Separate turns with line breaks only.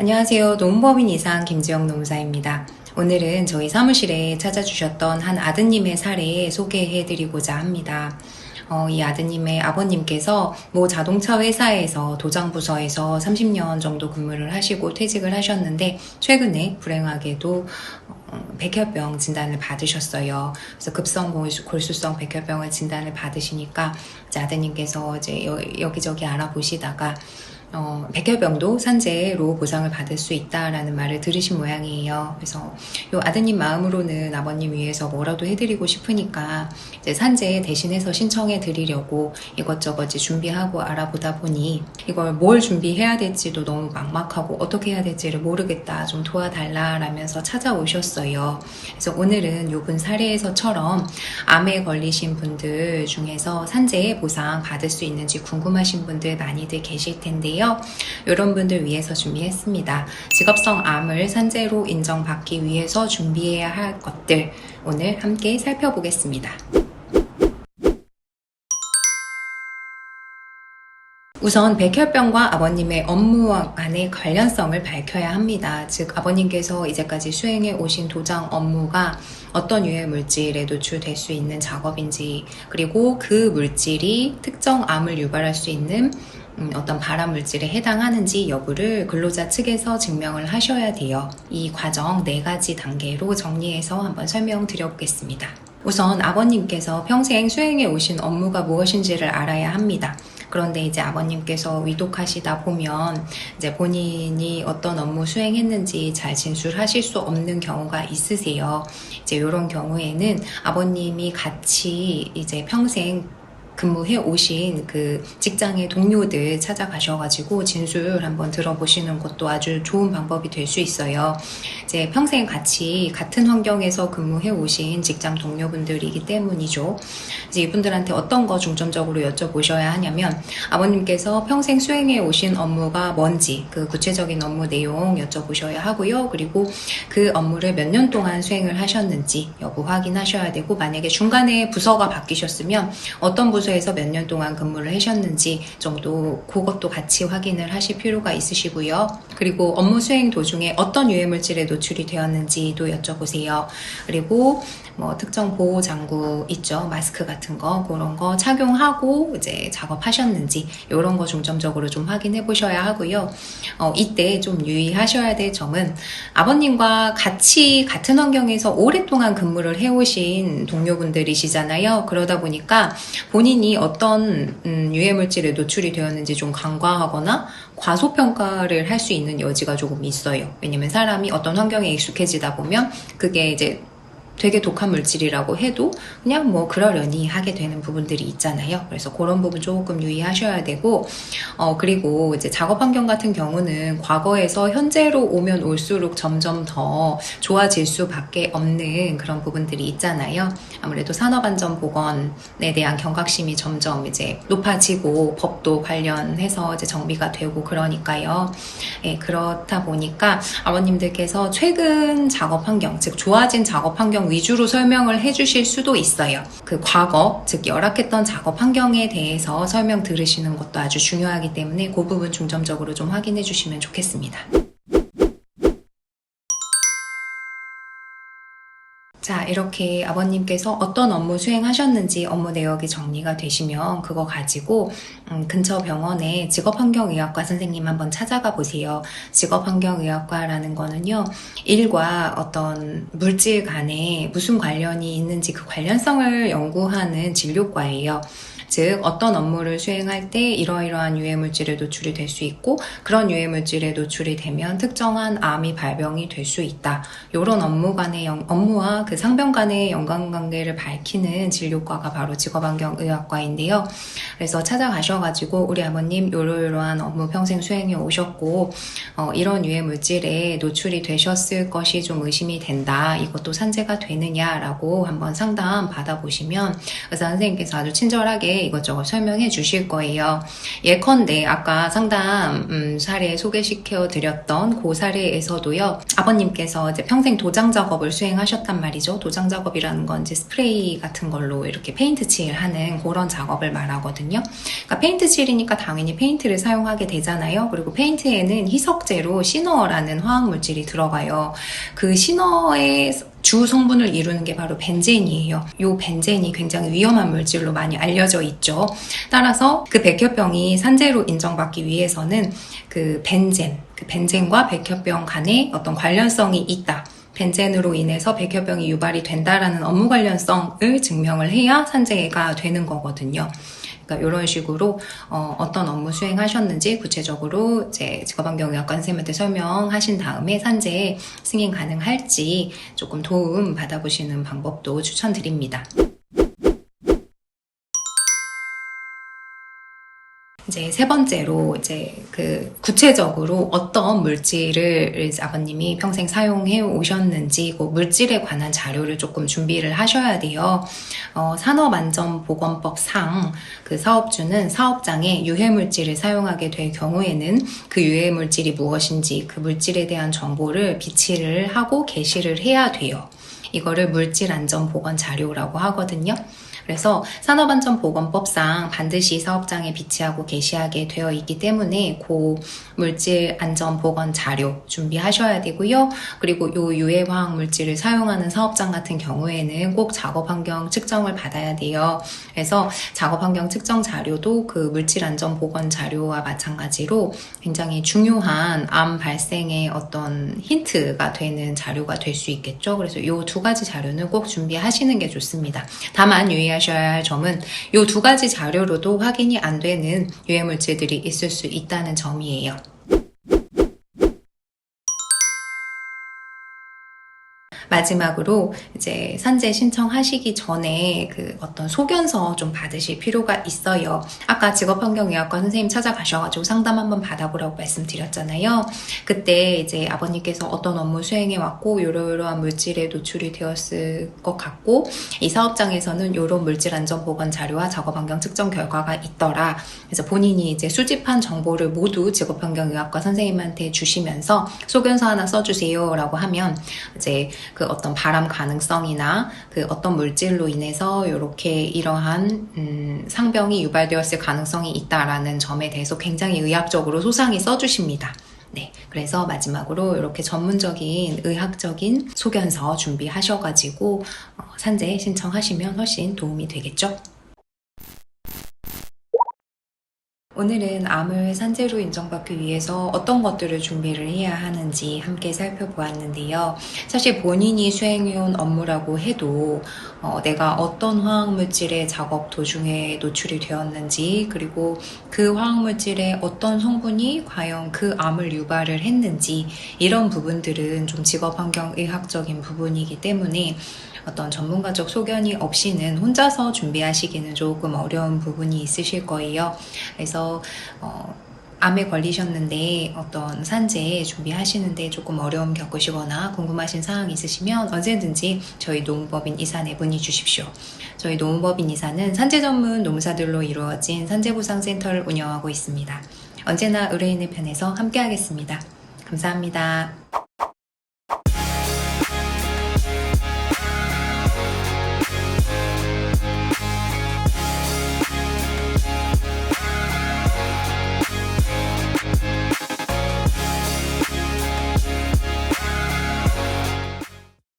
안녕하세요. 노무법인 이상 김지영 노무사입니다. 오늘은 저희 사무실에 찾아주셨던 한 아드님의 사례 소개해드리고자 합니다. 이 아드님의 아버님께서 모 자동차 회사에서 도장부서에서 30년 정도 근무를 하시고 퇴직을 하셨는데 최근에 불행하게도 백혈병 진단을 받으셨어요. 그래서 급성 골수성 백혈병을 진단을 받으시니까 이제 아드님께서 이제 여기저기 알아보시다가 백혈병도 산재로 보상을 받을 수 있다라는 말을 들으신 모양이에요. 그래서 요 아드님 마음으로는 아버님 위해서 뭐라도 해드리고 싶으니까 이제 산재 대신해서 신청해 드리려고 이것저것 이제 준비하고 알아보다 보니 이걸 뭘 준비해야 될지도 너무 막막하고 어떻게 해야 될지를 모르겠다, 좀 도와달라라면서 찾아오셨어요. 그래서 오늘은 요분 사례에서처럼 암에 걸리신 분들 중에서 산재 보상 받을 수 있는지 궁금하신 분들 많이들 계실 텐데요. 이런 분들 위해서 준비했습니다. 직업성 암을 산재로 인정받기 위해서 준비해야 할 것들 오늘 함께 살펴보겠습니다. 우선 백혈병과 아버님의 업무와 간의 관련성을 밝혀야 합니다. 즉 아버님께서 이제까지 수행해 오신 도장 업무가 어떤 유해 물질에 노출될 수 있는 작업인지, 그리고 그 물질이 특정 암을 유발할 수 있는 어떤 발암 물질에 해당하는지 여부를 근로자 측에서 증명을 하셔야 돼요. 이 과정 4가지 단계로 정리해서 한번 설명드려보겠습니다. 우선 아버님께서 평생 수행해 오신 업무가 무엇인지를 알아야 합니다. 그런데 이제 아버님께서 위독하시다 보면 이제 본인이 어떤 업무 수행했는지 잘 진술하실 수 없는 경우가 있으세요. 이제 이런 경우에는 아버님이 같이 이제 평생 근무해 오신 그 직장의 동료들 찾아가셔가지고 진술 한번 들어보시는 것도 아주 좋은 방법이 될 수 있어요. 이제 평생 같이 같은 환경에서 근무해 오신 직장 동료분들이기 때문이죠. 이제 이분들한테 어떤 거 중점적으로 여쭤보셔야 하냐면 아버님께서 평생 수행해 오신 업무가 뭔지 그 구체적인 업무 내용 여쭤보셔야 하고요. 그리고 그 업무를 몇 년 동안 수행을 하셨는지 여부 확인하셔야 되고, 만약에 중간에 부서가 바뀌셨으면 어떤 부서에서 몇 년 동안 근무를 하셨는지 정도 그것도 같이 확인을 하실 필요가 있으시고요. 그리고 업무 수행 도중에 어떤 유해물질에 노출이 되었는지도 여쭤보세요. 그리고 뭐 특정 보호 장구 있죠, 마스크 같은 거, 그런 거 착용하고 이제 작업하셨는지 이런 거 중점적으로 좀 확인해 보셔야 하고요. 이때 좀 유의하셔야 될 점은 아버님과 같이 같은 환경에서 오랫동안 근무를 해오신 동료분들이시잖아요. 그러다 보니까 본인이 어떤 유해물질에 노출이 되었는지 좀 간과하거나 과소평가를 할 수 있는 여지가 조금 있어요. 왜냐면 사람이 어떤 환경에 익숙해지다 보면 그게 이제 되게 독한 물질이라고 해도 그냥 뭐 그러려니 하게 되는 부분들이 있잖아요. 그래서 그런 부분 조금 유의하셔야 되고, 그리고 이제 작업 환경 같은 경우는 과거에서 현재로 오면 올수록 점점 더 좋아질 수밖에 없는 그런 부분들이 있잖아요. 아무래도 산업안전보건에 대한 경각심이 점점 이제 높아지고 법도 관련해서 이제 정비가 되고 그러니까요. 예, 그렇다 보니까 아버님들께서 최근 작업 환경, 즉 좋아진 작업 환경 위주로 설명을 해주실 수도 있어요. 그 과거, 즉 열악했던 작업 환경에 대해서 설명 들으시는 것도 아주 중요하기 때문에 그 부분 중점적으로 좀 확인해 주시면 좋겠습니다. 자, 이렇게 아버님께서 어떤 업무 수행하셨는지 업무 내역이 정리가 되시면 그거 가지고 근처 병원에 직업환경의학과 선생님 한번 찾아가 보세요. 직업환경의학과라는 거는요, 일과 어떤 물질 간에 무슨 관련이 있는지 그 관련성을 연구하는 진료과예요. 즉 어떤 업무를 수행할 때 이러이러한 유해물질에 노출이 될 수 있고, 그런 유해물질에 노출이 되면 특정한 암이 발병이 될 수 있다. 이런 업무와 그 상병 간의 연관관계를 밝히는 진료과가 바로 직업환경의학과인데요. 그래서 찾아가셔가지고 우리 아버님 이러이러한 업무 평생 수행해 오셨고 이런 유해물질에 노출이 되셨을 것이 좀 의심이 된다. 이것도 산재가 되느냐라고 한번 상담 받아보시면 의사 선생님께서 아주 친절하게 대해 이것저것 설명해 주실 거예요. 예컨대 아까 상담 사례 소개시켜 드렸던 그 사례에서도요, 아버님께서 이제 평생 도장 작업을 수행하셨단 말이죠. 도장 작업이라는 건 이제 스프레이 같은 걸로 이렇게 페인트 칠하는 그런 작업을 말하거든요. 그러니까 페인트 칠이니까 당연히 페인트를 사용하게 되잖아요. 그리고 페인트에는 희석제로 시너라는 화학 물질이 들어가요. 그 시너의 주 성분을 이루는 게 바로 벤젠이에요. 이 벤젠이 굉장히 위험한 물질로 많이 알려져 있죠. 따라서 그 백혈병이 산재로 인정받기 위해서는 그 벤젠과 백혈병 간에 어떤 관련성이 있다. 벤젠으로 인해서 백혈병이 유발이 된다라는 업무 관련성을 증명을 해야 산재가 되는 거거든요. 그러니까 이런 식으로 어떤 업무 수행하셨는지 구체적으로 이제 직업환경의학과 선생님한테 설명하신 다음에 산재 승인 가능할지 조금 도움 받아보시는 방법도 추천드립니다. 이제 세 번째로 이제 그 구체적으로 어떤 물질을 아버님이 평생 사용해 오셨는지 그 물질에 관한 자료를 조금 준비를 하셔야 돼요. 산업안전보건법상 그 사업주는 사업장에 유해물질을 사용하게 될 경우에는 그 유해물질이 무엇인지 그 물질에 대한 정보를 비치를 하고 게시를 해야 돼요. 이거를 물질안전보건자료라고 하거든요. 그래서 산업안전보건법상 반드시 사업장에 비치하고 게시하게 되어 있기 때문에 그 물질안전보건 자료 준비하셔야 되고요. 그리고 이 유해화학 물질을 사용하는 사업장 같은 경우에는 꼭 작업환경 측정을 받아야 돼요. 그래서 작업환경 측정 자료도 그 물질안전보건 자료와 마찬가지로 굉장히 중요한 암 발생의 어떤 힌트가 되는 자료가 될 수 있겠죠. 그래서 이 두 가지 자료는 꼭 준비하시는 게 좋습니다. 다만 유의하셔야 할 점은 이 두 가지 자료로도 확인이 안 되는 유해물질들이 있을 수 있다는 점이에요. 마지막으로 이제 산재 신청하시기 전에 그 어떤 소견서 좀 받으실 필요가 있어요. 아까 직업환경의학과 선생님 찾아가셔가지고 상담 한번 받아보라고 말씀드렸잖아요. 그때 이제 아버님께서 어떤 업무 수행해 왔고 이러이러한 물질에 노출이 되었을 것 같고 이 사업장에서는 이런 물질 안전 보건 자료와 작업환경 측정 결과가 있더라. 그래서 본인이 이제 수집한 정보를 모두 직업환경의학과 선생님한테 주시면서 소견서 하나 써주세요라고 하면 이제 그 어떤 발암 가능성이나 그 어떤 물질로 인해서 이렇게 이러한 상병이 유발되었을 가능성이 있다라는 점에 대해서 굉장히 의학적으로 소상히 써주십니다. 네, 그래서 마지막으로 이렇게 전문적인 의학적인 소견서 준비하셔가지고 산재 신청하시면 훨씬 도움이 되겠죠? 오늘은 암을 산재로 인정받기 위해서 어떤 것들을 준비를 해야 하는지 함께 살펴보았는데요. 사실 본인이 수행해온 업무라고 해도 내가 어떤 화학물질의 작업 도중에 노출이 되었는지 그리고 그 화학물질의 어떤 성분이 과연 그 암을 유발을 했는지 이런 부분들은 좀 직업환경의학적인 부분이기 때문에 어떤 전문가적 소견이 없이는 혼자서 준비하시기는 조금 어려운 부분이 있으실 거예요. 그래서 암에 걸리셨는데 어떤 산재 준비하시는데 조금 어려움 겪으시거나 궁금하신 사항 있으시면 언제든지 저희 노무법인 이사에 문의 주십시오. 저희 노무법인 이사는 산재 전문 노무사들로 이루어진 산재보상센터를 운영하고 있습니다. 언제나 의뢰인의 편에서 함께하겠습니다. 감사합니다.